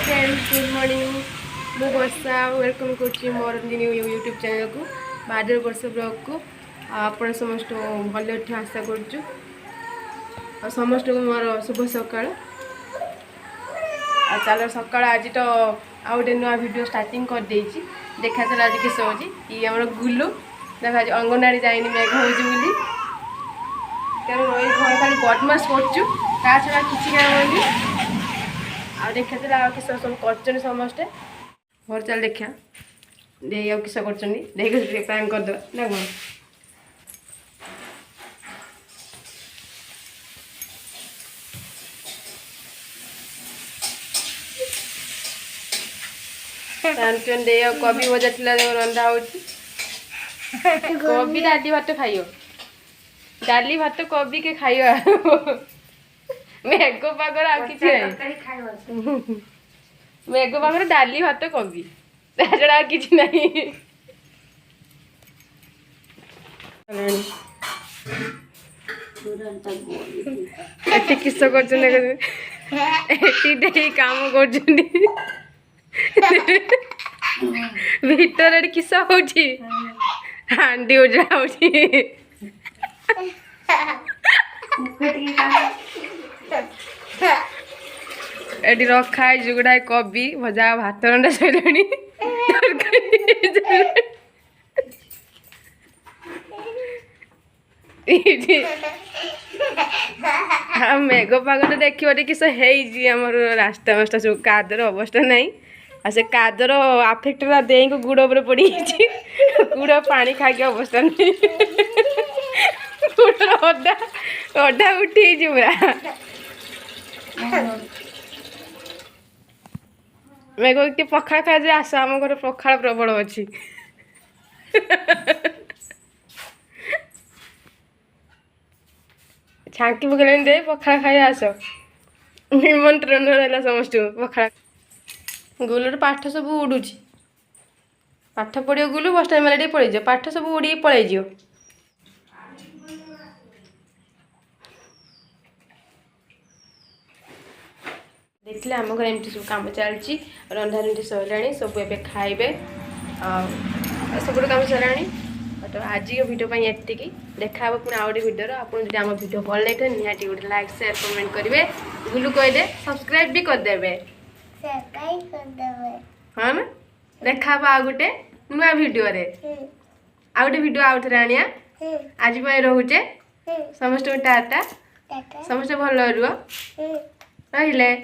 Friends good morning मु वर्षा welcome कर मोर YouTube channel को बादर वर्ष ब्लॉग को आप समस्त भल आशा कर समस्त को मोर शुभ सकाल चल सका आज तो आ गए नुआ भिड स्टार्टिंग कर देछि देखा चल आज किस हो आम गुलू देखा अंगनवाड़ी जाइनी मेघ हो रही घर खाली बदमाश कर छड़ा किसी काम आ देखा चल किस सब कर समस्ते घर चल देखा दे किस कर प्लान करदे ना कौन दे कबी भजा रंधा हो कबी डाली भात खाइयो डाली भात कबी के खाइयो मेघ पागर आ कि मेघ पागर डाली भात कबी छड़ा कि किस कर काम कर भीतर किस हो हांडी उजड़ा हो रखा जुगड़ा कबी भजा भात रंडा सैलानी मेघ पाग तो देखिए किस रास्ता मास्ता सब कादर अवस्था नहीं आ से कादर आफेक्ट दे को गुड़ पर पड़ी गुड़ पानी खाई अवस्था नहीं गुड़ अधा अधा उठी पूरा मेघ पखाड़ खा जाए आस आम घर पखाड़ प्रबल अच्छी छांकी पकड़ दे पखाड़ खाई आस निमंत्रण रहा समस्त पखाड़ गुलर पाठ सब उड़ू पाठ पढ़ो गुलू बस टाइम टे पलैज पाठ सब उड़ी पलैज देखिए आम घर एमती सब कम चलती रंधा रुंधी सरला सब ए खाइबे सब कम सरला तो आज भिडियो ये देखा पुणी आउ गए भिडियो आपको आम भिडियो भल लगे निहाती गोटे लाइक शेयर कमेंट करेंगे गुलू कहदे सब्सक्राइब भी करदेवे हाँ ना देखा आ गोटे नुआ भिडियो आ गोटे भिडियो आउ थे आनिया आज रोचे समस्त टाटा समस्त भल रुह रहिले।